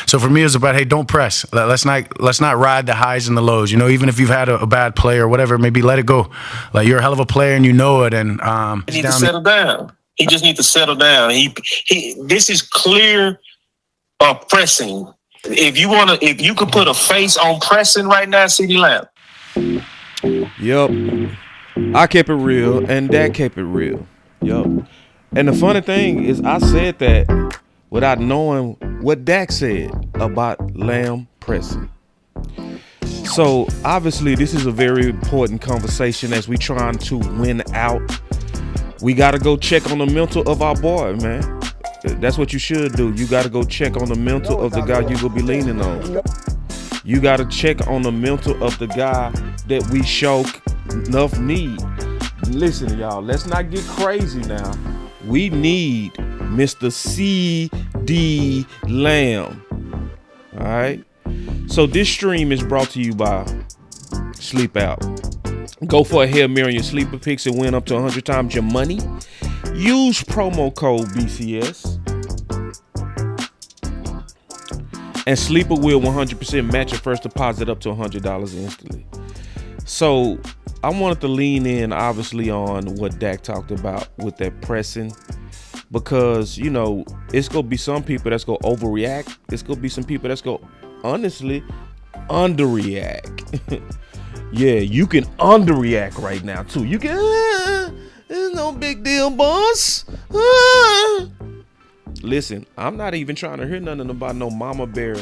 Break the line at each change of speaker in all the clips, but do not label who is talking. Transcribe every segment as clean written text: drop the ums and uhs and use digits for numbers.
So for me, it's about, hey, don't press. Let's not ride the highs and the lows. Even if you've had a bad play or whatever, maybe let it go. Like, you're a hell of a player and you know it. And
he needs to settle down. He just needs to settle down. This is clear pressing. If you could put a face on pressing right now, CeeDee Lamb.
Yup. I kept it real, and Dak kept it real. Yup. And the funny thing is, I said that without knowing what Dak said about Lamb pressing. So obviously, this is a very important conversation as we trying to win out. We got to go check on the mental of our boy, man. That's what you should do. You got to go check on the mental of the guy you will be leaning on. You got to check on the mental of the guy that we show enough need. Listen, y'all, let's not get crazy now. We need Mr. CeeDee Lamb. All right. So this stream is brought to you by Sleep Out. Go for a Hail Mary on your sleeper picks and win up to 100 times your money. Use promo code BCS. And Sleeper will 100% match your first deposit up to $100 instantly. So I wanted to lean in, obviously, on what Dak talked about with that pressing. Because, it's going to be some people that's going to overreact. It's going to be some people that's going to, honestly, underreact. Yeah, you can underreact right now, too. You can, it's no big deal, boss. Listen, I'm not even trying to hear nothing about no mama bear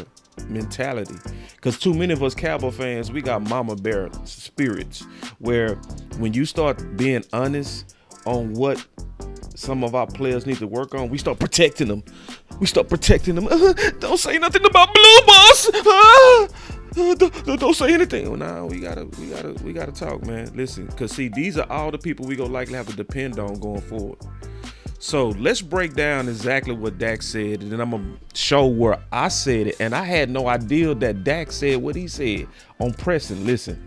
mentality, because too many of us Cowboy fans, we got mama bear spirits, where when you start being honest on what some of our players need to work on, we start protecting them. Don't say nothing about blue, boss. Don't say anything. Well, nah, we gotta talk, man. Listen, because see, these are all the people we gonna likely have to depend on going forward. So let's break down exactly what Dak said, and then I'm going to show where I said it. And I had no idea that Dak said what he said on pressing. Listen.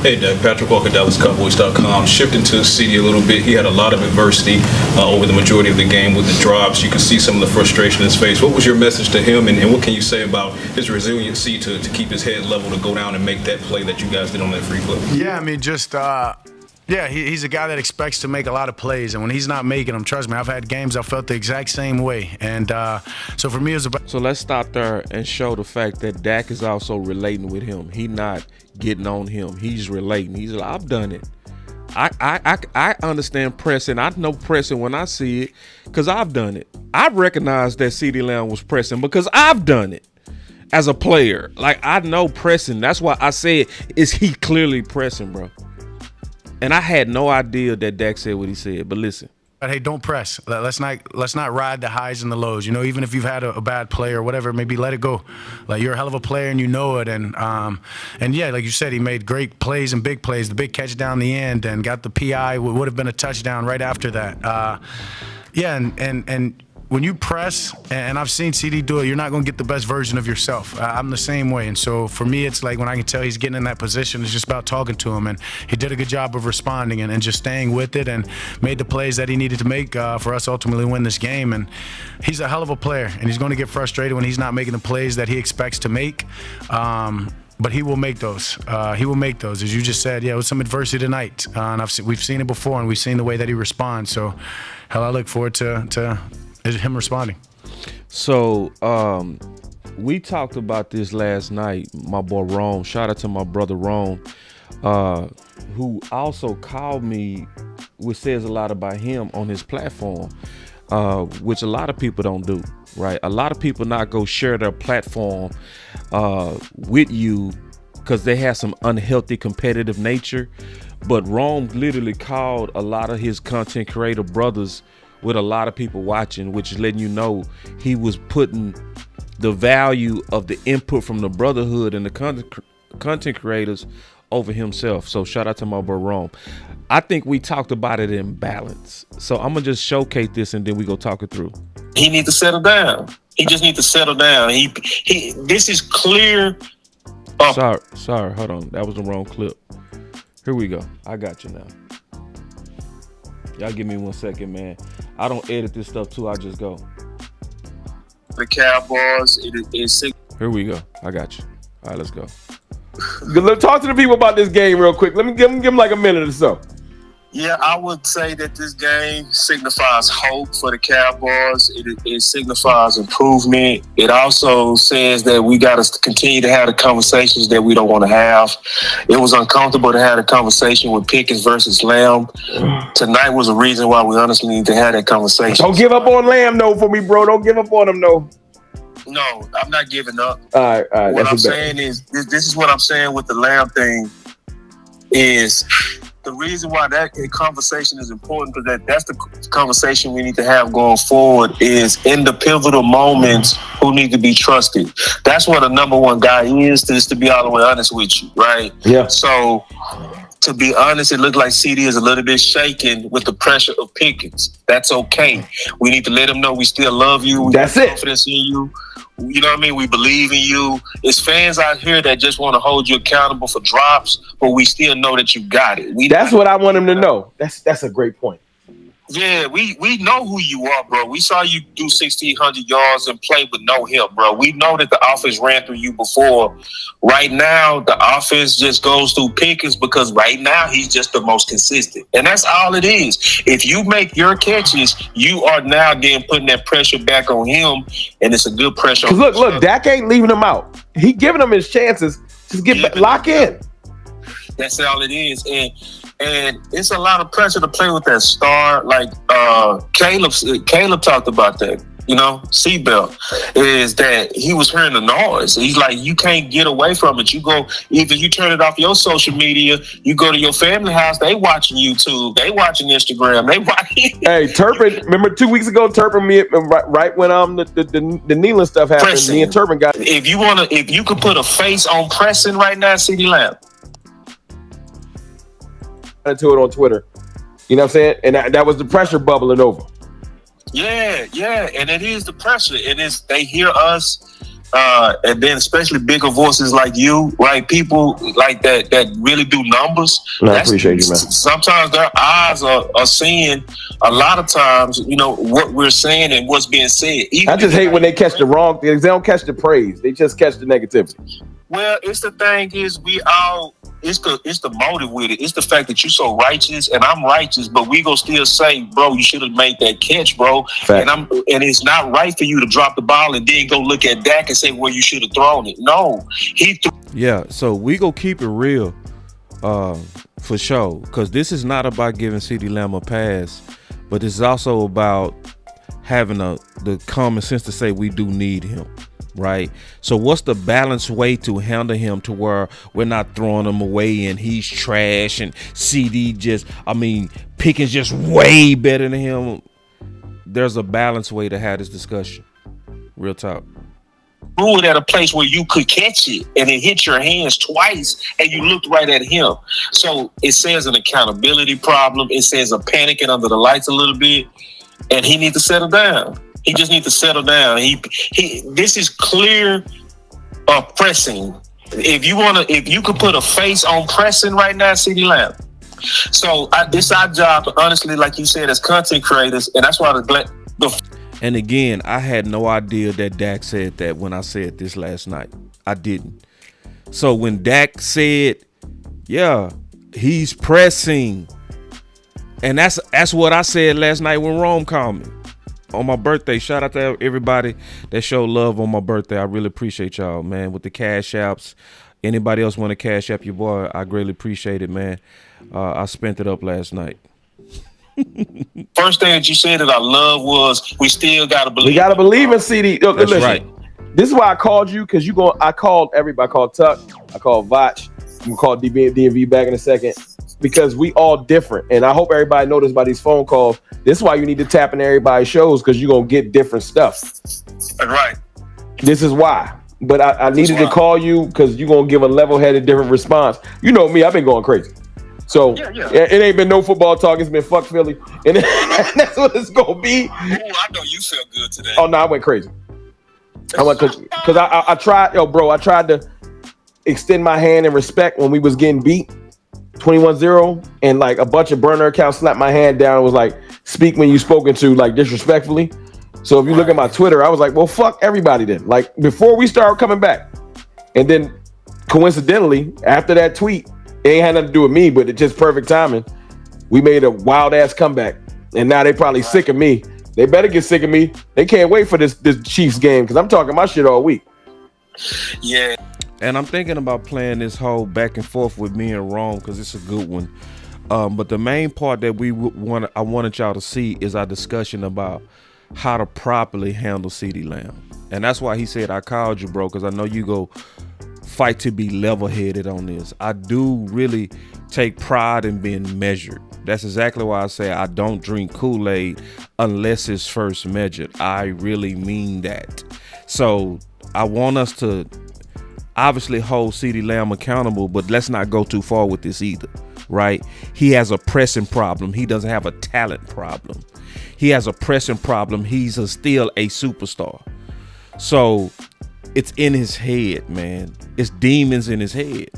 Hey, Dak. Patrick Walker, DallasCowboys.com. Shifting to CeeDee a little bit, he had a lot of adversity over the majority of the game with the drops. You can see some of the frustration in his face. What was your message to him, and what can you say about his resiliency to keep his head level, to go down and make that play that you guys did on that free flip?
Yeah, I mean, he's a guy that expects to make a lot of plays, and when he's not making them, trust me, I've had games I felt the exact same way. And so for me, it was about.
So let's stop there and show the fact that Dak is also relating with him. He not getting on him. He's relating. He's like, I've done it. I understand pressing. I know pressing when I see it because I've done it. I recognize that CeeDee Lamb was pressing because I've done it as a player. Like, I know pressing. That's why I said, is he clearly pressing, bro? And I had no idea that Dak said what he said, but listen.
Hey, don't press. Let's not ride the highs and the lows. Even if you've had a bad play or whatever, maybe let it go. Like, you're a hell of a player and you know it. And yeah, like you said, he made great plays and big plays. The big catch down the end and got the PI, would have been a touchdown right after that. Yeah, and when you press, and I've seen CeeDee do it, you're not going to get the best version of yourself. I'm the same way. And so for me, it's like when I can tell he's getting in that position, it's just about talking to him. And he did a good job of responding and just staying with it and made the plays that he needed to make for us to ultimately win this game. And he's a hell of a player, and he's going to get frustrated when he's not making the plays that he expects to make. But he will make those. He will make those. As you just said, yeah, it was some adversity tonight. And we've seen it before, and we've seen the way that he responds. So, hell, I look forward to him responding.
So we talked about this last night, my boy Rome. Shout out to my brother Rome, who also called me, which says a lot about him on his platform, which a lot of people don't do, right? A lot of people not go share their platform with you because they have some unhealthy competitive nature. But Rome literally called a lot of his content creator brothers with a lot of people watching, which is letting you know he was putting the value of the input from the brotherhood and the content creators over himself. So shout out to my boy Rome. I think we talked about it in balance. So I'm going to just showcase this and then we go talk it through.
He needs to settle down. He just needs to settle down. This is clear.
Sorry, hold on. That was the wrong clip. Here we go. I got you now. Y'all give me 1 second, man. I don't edit this stuff too. I just go.
The Cowboys, it
Here we go. I got you. All right, let's go.
Talk to the people about this game real quick. Let me give them like a minute or so.
Yeah, I would say that this game signifies hope for the Cowboys. It signifies improvement. It also says that we got to continue to have the conversations that we don't want to have. It was uncomfortable to have a conversation with Pickens versus Lamb. Tonight was a reason why we honestly need to have that conversation.
Don't give up on Lamb, no, for me, bro. Don't give up on him, no.
No, I'm not giving up.
All right.
What I'm saying is, this is what I'm saying with the Lamb thing is the reason why that conversation is important, because that's the conversation we need to have going forward, is in the pivotal moments who need to be trusted. That's what a number one guy is, to be all the way honest with you, right?
Yeah.
So, to be honest, it looked like CeeDee is a little bit shaken with the pressure of Pickens. That's okay. We need to let him know we still love you. We
That's
have
it.
confidence in you. You know what I mean? We believe in you. It's fans out here that just want to hold you accountable for drops, but we still know that you got it.
That's what I want him to know. That's a great point.
Yeah, we know who you are, bro. We saw you do 1,600 yards and play with no help, bro. We know that the offense ran through you before. Right now, the offense just goes through Pickens because right now he's just the most consistent. And that's all it is. If you make your catches, you are now then putting that pressure back on him, and it's a good pressure.
Because look, Dak ain't leaving him out. He giving him his chances. Just get back, lock in.
That's all it is. And it's a lot of pressure to play with that star. Like Caleb talked about that, seatbelt, is that he was hearing the noise. He's like, you can't get away from it. You go, either you turn it off your social media, you go to your family house, they watching YouTube, they watching Instagram, they watching.
Hey, Turpin, remember 2 weeks ago, Turpin, right when the kneeling stuff happened,
Preston.
me and Turpin got.
If you could put a face on Preston right now, CeeDee Lamb.
Into it on Twitter, you know what I'm saying, and that was the pressure bubbling over.
Yeah, and it is the pressure. It is, they hear us, and then especially bigger voices like you, right? People like that really do numbers.
I appreciate you, man.
Sometimes their eyes are seeing a lot of times, what we're saying and what's being said.
I just hate when they catch the wrong things. They don't catch the praise; they just catch the negativity.
Well, it's the thing is it's the motive with it. It's the fact that you're so righteous and I'm righteous, but we go still say, bro, you should have made that catch, bro.
Fact.
And it's not right for you to drop the ball and then go look at Dak and say, well, you should have thrown it. No,
Yeah, so we go keep it real, for sure, because this is not about giving CeeDee Lamb a pass, but it's also about having the common sense to say we do need him. Right. So what's the balanced way to handle him to where we're not throwing him away and he's trash and CeeDee Pickens just way better than him? There's a balanced way to have this discussion. Real talk.
threw it at a place where you could catch it and it hit your hands twice and you looked right at him. So it says an accountability problem. It says a panicking under the lights a little bit, and he needs to settle down. He just needs to settle down. This is clear pressing. If you could put a face on pressing right now, CeeDee Lamb. So this is our job, honestly, like you said, as content creators, and that's why
And again, I had no idea that Dak said that when I said this last night. I didn't. So when Dak said, yeah, he's pressing, and that's what I said last night when Rome called me on my birthday. Shout out to everybody that showed love on my birthday. I really appreciate y'all, man, with the cash apps. Anybody else want to cash app your boy, I greatly appreciate it, man. I spent it up last night.
First thing that you said that I love was we still gotta believe.
We gotta believe in CD. Yo,
That's
listen,
right.
This is why I called you, because I called everybody. I called Tuck. I called Vach. I'm gonna call DMV back in a second, because we all different. And I hope everybody noticed by these phone calls. This is why you need to tap into everybody's shows, because you're gonna get different stuff.
Right.
This is why. But I needed to call you because you're gonna give a level-headed, different response. You know me, I've been going crazy. So it ain't been no football talk. It's been fuck Philly, and that's what it's gonna be.
Ooh, I know you feel good today.
Oh no, I went crazy. I went because I tried, bro. I tried to extend my hand in respect when we was getting beat 21-0, and like a bunch of burner accounts slapped my hand down and was like, "Speak when you spoken to," like disrespectfully. So if you look at my Twitter, I was like, well, fuck everybody then. Like before we start coming back. And then coincidentally, after that tweet, it ain't had nothing to do with me, but it's just perfect timing. We made a wild ass comeback. And now they probably sick of me. They better get sick of me. They can't wait for this Chiefs game because I'm talking my shit all week.
Yeah.
And I'm thinking about playing this whole back and forth with me and Rome because it's a good one. But the main part that I wanted y'all to see is our discussion about how to properly handle CeeDee Lamb. And that's why he said I called you, bro, because I know you go fight to be level-headed on this. I do really take pride in being measured. That's exactly why I say I don't drink Kool-Aid unless it's first measured. I really mean that. So I want us to obviously hold CeeDee Lamb accountable, but let's not go too far with this either, right? He has a pressing problem. He doesn't have a talent problem. He has a pressing problem. He's still a superstar. So it's in his head, man. It's demons in his head.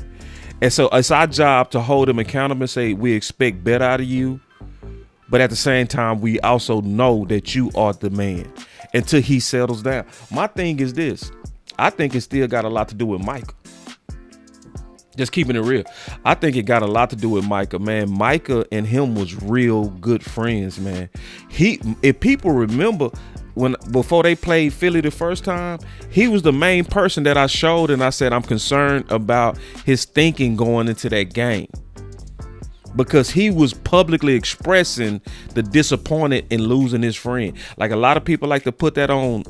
And so it's our job to hold him accountable and say, we expect better out of you. But at the same time, we also know that you are the man until he settles down. My thing is this. I think it still got a lot to do with Micah. Just keeping it real. I think it got a lot to do with Micah, man. Micah and him was real good friends, man. If people remember, before they played Philly the first time, he was the main person that I showed and I said I'm concerned about his thinking going into that game. Because he was publicly expressing the disappointed in losing his friend. Like a lot of people like to put that on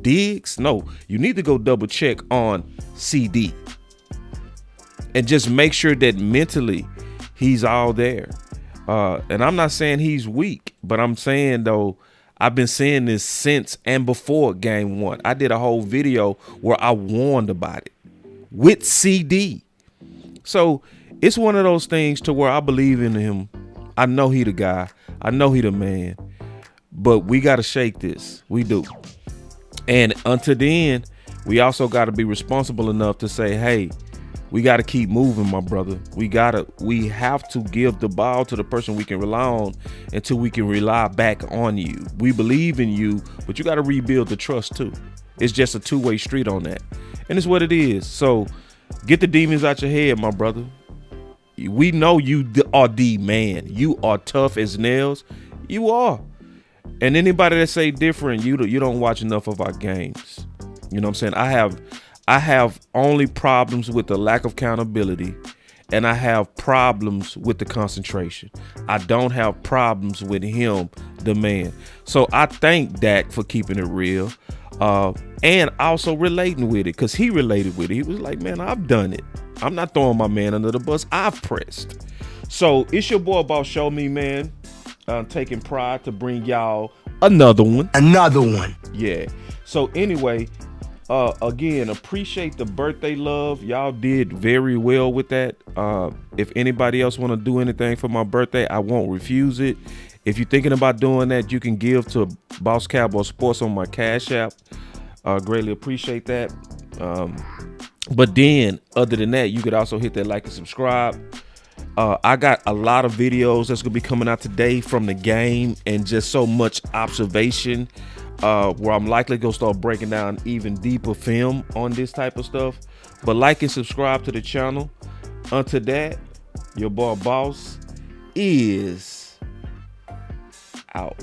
Diggs. No, you need to go double check on CD. And just make sure that mentally he's all there. And I'm not saying he's weak, but I'm saying though, I've been saying this since and before game one. I did a whole video where I warned about it with CD. So it's one of those things to where I believe in him. I know he the guy. I know he the man. But we got to shake this. We do. And until then, we also got to be responsible enough to say, hey, we got to keep moving, my brother. We have to give the ball to the person we can rely on until we can rely back on you. We believe in you, but you got to rebuild the trust too. It's just a two-way street on that. And it's what it is. So get the demons out your head, my brother. We know you are the man. You are tough as nails. You are. And anybody that say different, you don't watch enough of our games. You know what I'm saying? I have only problems with the lack of accountability, and I have problems with the concentration. I don't have problems with him, the man. So I thank Dak for keeping it real, and also relating with it, because he related with it. He was like, man, I've done it. I'm not throwing my man under the bus. I've pressed. So it's your boy Boss Show Me, man. Taking pride to bring y'all another one. Yeah. So anyway, again, appreciate the birthday love. Y'all did very well with that. If anybody else want to do anything for my birthday, I won't refuse it. If you're thinking about doing that, you can give to Boss Cowboy Sports on my Cash App. Greatly appreciate that. But then, other than that, you could also hit that like and subscribe. I got a lot of videos that's going to be coming out today from the game and just so much observation where I'm likely going to start breaking down even deeper film on this type of stuff. But like and subscribe to the channel. Until that, your boy Boss is out.